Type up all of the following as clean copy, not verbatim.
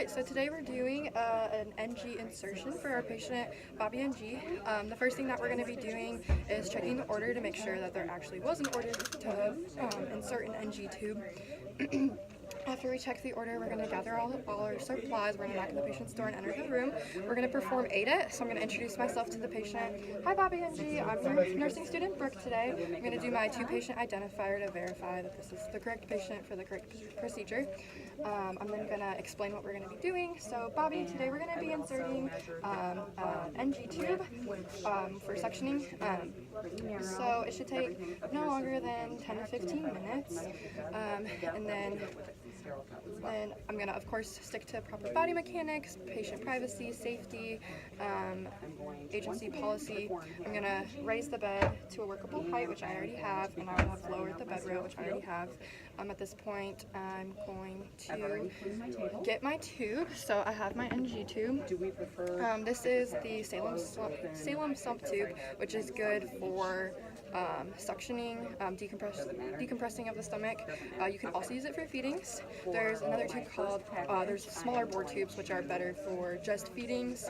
Alright, so today we're doing an NG insertion for our patient Bobby NG. The first thing that we're going to be doing is checking the order to make sure that there actually was an order to insert an NG tube. After we check the order, we're going to gather all our supplies. We're going to knock on the patient's door and enter the room. We're going to perform AIDIT, so I'm going to introduce myself to the patient. Hi Bobby NG, I'm your nursing student Brooke today. I'm going to do my two-patient identifier to verify that this is the correct patient for the correct procedure. I'm then going to explain what we're going to be doing. So Bobby, today we're going to be inserting an NG tube for suctioning. So it should take no longer than 10 to 15 minutes. And then I'm going to, of course, stick to proper body mechanics, patient privacy, safety, agency policy. I'm going to raise the bed to a workable height, which I already have, and I will have lowered the bed rail, which I already have. At this point, I'm going to get my tube. So I have my NG tube. This is the Salem Slump tube, which is good for suctioning, decompressing of the stomach. You can also use it for feedings. There's another tube called, there's smaller bore tubes, which are better for just feedings.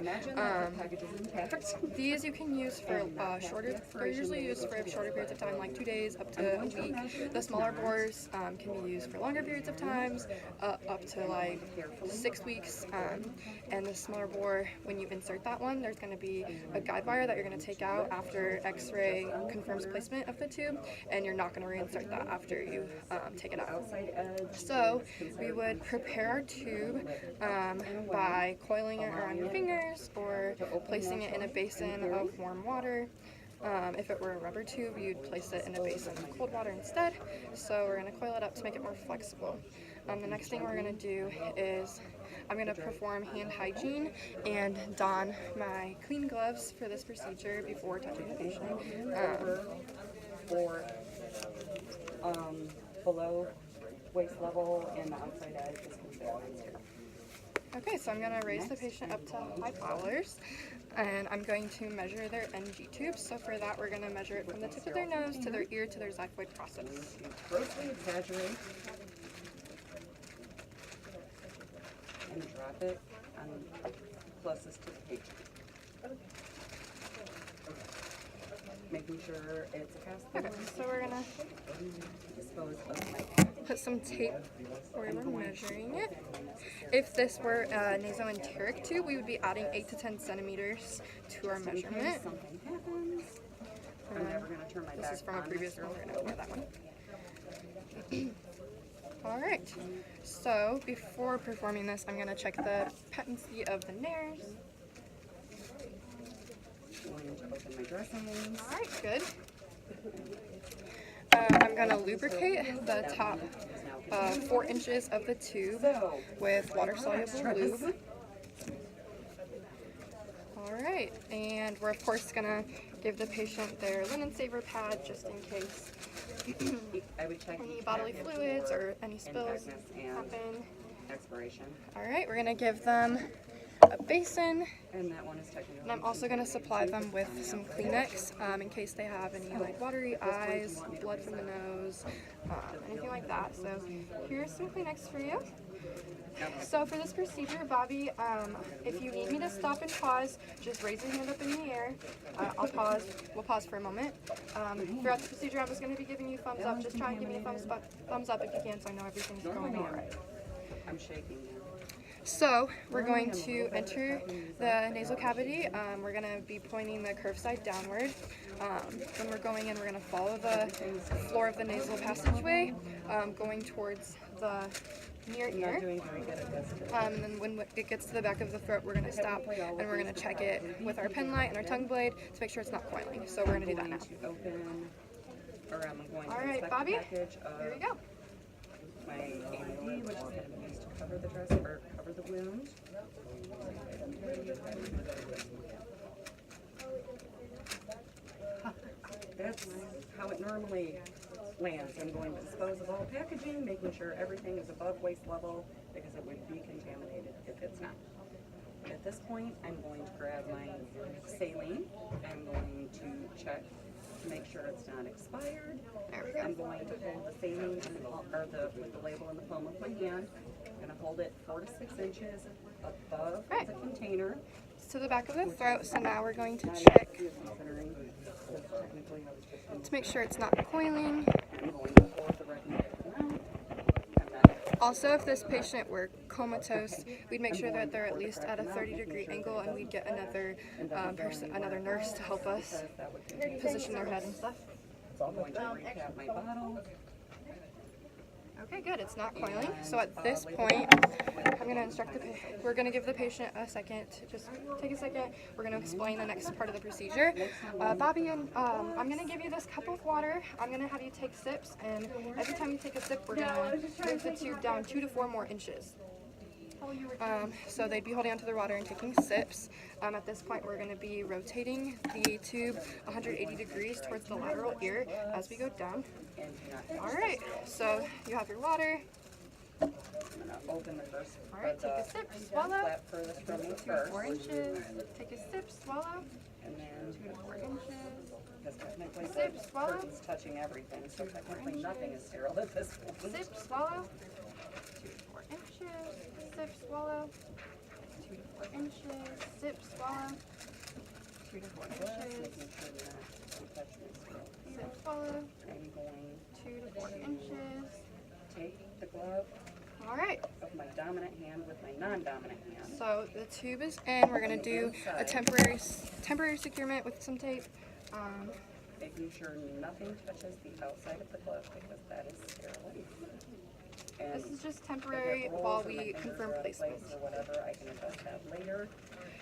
These you can use for they're usually used for shorter periods of time, like 2 days up to a week. The smaller bores can be used for longer periods of times, up to like 6 weeks. And the smaller bore, when you insert that one, there's going to be a guide wire that you're going to take out after X-ray confirms placement of the tube, and you're not going to reinsert that after you take it out. So we would prepare our tube by coiling it around your fingers or placing it in a basin of warm water. If it were a rubber tube, you'd place it in a basin of cold water instead. So we're going to coil it up to make it more flexible. The next thing we're going to do is I'm going to perform hand hygiene and don my clean gloves for this procedure before touching the patient. For below waist level and the outside edge is considered here. Okay, so I'm going to raise the patient up to high collars, and I'm going to measure their NG tubes. So for that, we're going to measure it from the tip of their nose to their ear to their xiphoid process. Grossly exaggerate and drop it closest to the patient. Making sure it's a pass-through. Okay, so we're going to Dispose of my put some tape where we're measuring it. If this were a nasoenteric tube, we would be adding 8 to 10 centimeters to our measurement. something happens. I'm never going to turn my back. This is from a previous one, we're going to ignore that one. Alright, so before performing this, I'm going to check the patency of the nares. I'm going to open my dressing. Alright, good. I'm going to lubricate the top 4 inches of the tube with water-soluble lube. Alright, and we're of course going to give the patient their linen saver pad just in case I would check any bodily fluids or any spills happen. Expiration. Alright, we're going to give them a basin, And that one is technically. and I'm also going to supply them with some Kleenex in case they have any like watery eyes, blood from the nose, anything like that. So here's some Kleenex for you. So for this procedure, Bobby, if you need me to stop and pause, just raise your hand up in the air. I'll pause. We'll pause for a moment. Throughout the procedure, I'm just going to be giving you thumbs up. Just try and give me a thumbs up if you can, so I know everything's going all right. I'm shaking now. So we're going to enter the nasal cavity. We're going to be pointing the curved side downward. When we're going in, we're going to follow the floor of the nasal passageway, going towards the near ear. And then when it gets to the back of the throat, we're going to stop and we're going to check it with our pen light and our tongue blade to make sure it's not coiling. So we're going to do that now. All right, Bobby, here we go. My AED, which is going to be used to cover the dress or cover the wound. That's how it normally lands. I'm going to dispose of all packaging, making sure everything is above waist level because it would be contaminated if it's not. At this point, I'm going to grab my saline. I'm going to check to make sure it's not expired. There we go. I'm going to hold the saline and with the label in the palm of my hand, and gonna hold it 4 to 6 inches above Right. the container. To the back of the throat. So now we're going to Not check even considering this technically I was just to make sure it's not coiling. I'm going to hold the recommended amount. I'm not Also, if this patient were comatose, we'd make sure that they're at least at a 30-degree angle, and we'd get another another nurse to help us that would be. position their head and stuff. I'm going to recap my bottle. Okay, good. It's not coiling. So at this point, I'm going to instruct the patient. We're going to give the patient a second. Just take a second. We're going to explain the next part of the procedure. Bobby, and I'm going to give you this cup of water. I'm going to have you take sips, and every time you take a sip, we're going to move the tube down 2 to 4 more inches. So they'd be holding onto the water and taking sips. At this point, we're going to be rotating the tube 180 degrees towards the lateral ear as we go down. All right, so you have your water. I'm gonna open the first. All right, take a sip, swallow. Flap furthest from me 2 to first. 4 inches. Take a sip, swallow. And then 2 to 4 inches. because technically Sip, the swallow. curtain's touching everything, so technically nothing is sterile at this point. Sip, swallow. 2 to 4 inches. Sip, swallow. 2 to 4 inches. Sip, swallow. 2 to 4 Just inches. making sure that I'm touching it sterile. Sip, swallow. I'm going 2 to 4 inches. to take the glove All right. of my dominant hand with my non-dominant hand. So the tube is in. We're gonna do a temporary securement with some tape. Making sure nothing touches the outside of the glove because that is sterile. And This is just if it temporary rolls while and my we fingers confirm are out of placement. place or whatever, I can adjust that later.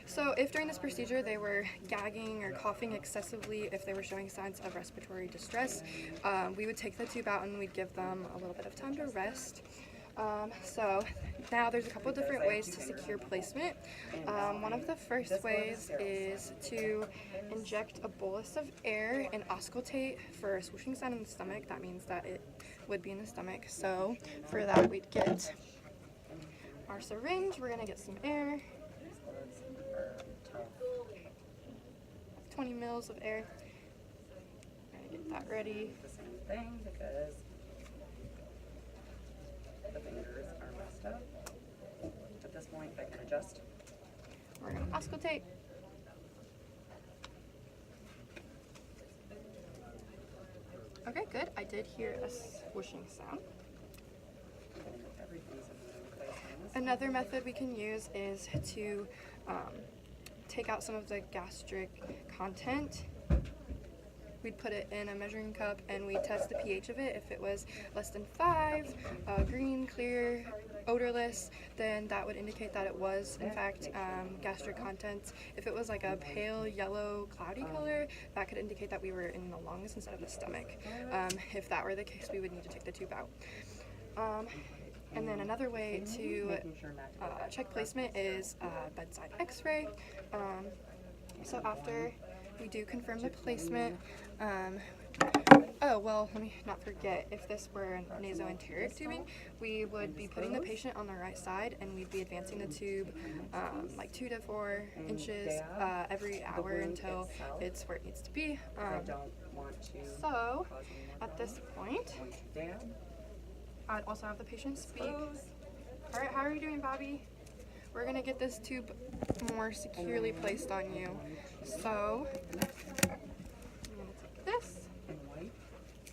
So if during this procedure they were gagging or coughing excessively, if they were showing signs of respiratory distress, we would take the tube out and we'd give them a little bit of time to rest. So now there's a couple different ways to secure placement. One of the first ways is to inject a bolus of air and auscultate for a swooshing sound in the stomach. That means that it would be in the stomach. So for that we'd get our syringe, we're gonna get some air, These gloves are tough. 20 mils of air. We're gonna get that ready. The same thing because the fingers are messed up. At this point, I can adjust. We're gonna auscultate. Okay, good. I did hear a swooshing sound. Everything's in place on this. Another method we can use is to take out some of the gastric content. We'd put it in a measuring cup and we test the pH of it. If it was less than 5, green, clear, odorless, then that would indicate that it was in fact gastric contents. If it was like a pale yellow cloudy color, that could indicate that we were in the lungs instead of the stomach. If that were the case, we would need to take the tube out. And then another way to Making sure not to check placement is bedside x-ray. So after we do confirm the placement, oh well, let me not forget, if this were nasoenteric tubing, we would be putting the patient on the right side and we'd be advancing the tube like 2 to 4 inches every hour until it's where it needs to be. I don't want to So cause any more at this point, problems. Dab. I'd also have the patient speak. All right, how are you doing, Bobby? We're gonna get this tube more securely placed on you. So, I'm gonna take this. And wipe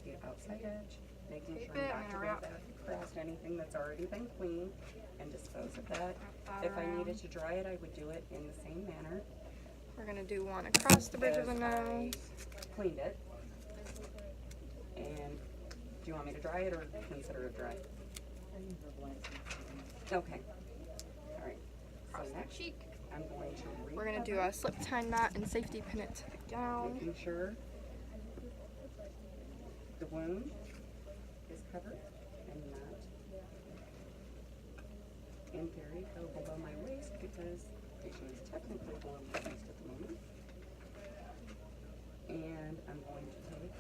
the outside edge, making Tape sure it, not I'm to gonna go wrap- back across anything that's already been cleaned and dispose of that. If I needed to dry it, I would do it in the same manner. We're gonna do one across the bridge of the nose. Cleaned it. And do you want me to dry it or consider it dry? Okay. All right. So Across that next, cheek. I'm going to We're gonna do a slip tie knot and safety pin it to the gown. making sure the wound is covered and not, in theory, go below my waist because the patient is technically below my waist at the moment. And I'm going to take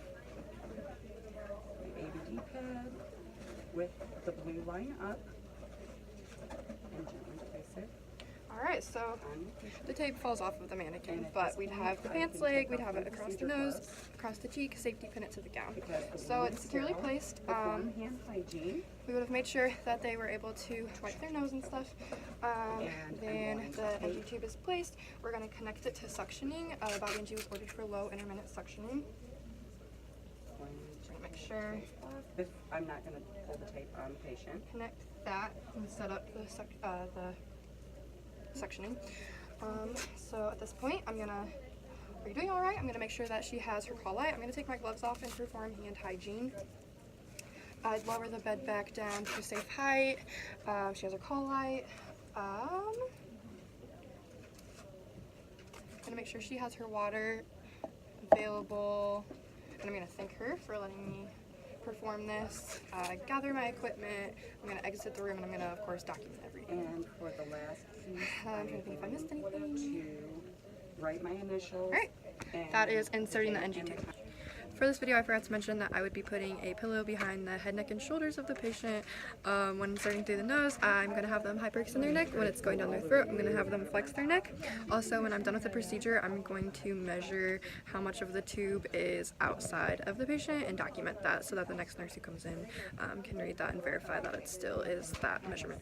my ABD pad with the blue line up and gently place it. All right, so so the tape falls off of the mannequin, but we'd have the pants leg, we'd have it across the nose, across the cheek, safety pin it to the gown. So it's securely placed. Hand hygiene. We would have made sure that they were able to wipe their nose and stuff. Then the NG tube is placed. We're going to connect it to suctioning. Bobby and G was ordered for low intermittent suctioning. Just make sure. I'm not going to pull the tape on the patient. Connect that and set up the suctioning. So at this point, are you doing all right? I'm gonna make sure that she has her call light. I'm gonna take my gloves off and perform hand hygiene. I'd lower the bed back down to a safe height. She has her call light. Gonna make sure she has her water available. And I'm gonna thank her for letting me perform this, gather my equipment. I'm gonna exit the room and I'm gonna, of course, document everything. And for the last piece, I'm trying to think if I missed anything. to write my initials. Alright, that is inserting the NG tube. For this video, I forgot to mention that I would be putting a pillow behind the head, neck, and shoulders of the patient. When inserting through the nose, I'm going to have them hyperextend their neck. When it's going down their throat, I'm going to have them flex their neck. Also, when I'm done with the procedure, I'm going to measure how much of the tube is outside of the patient and document that so that the next nurse who comes in can read that and verify that it still is that measurement.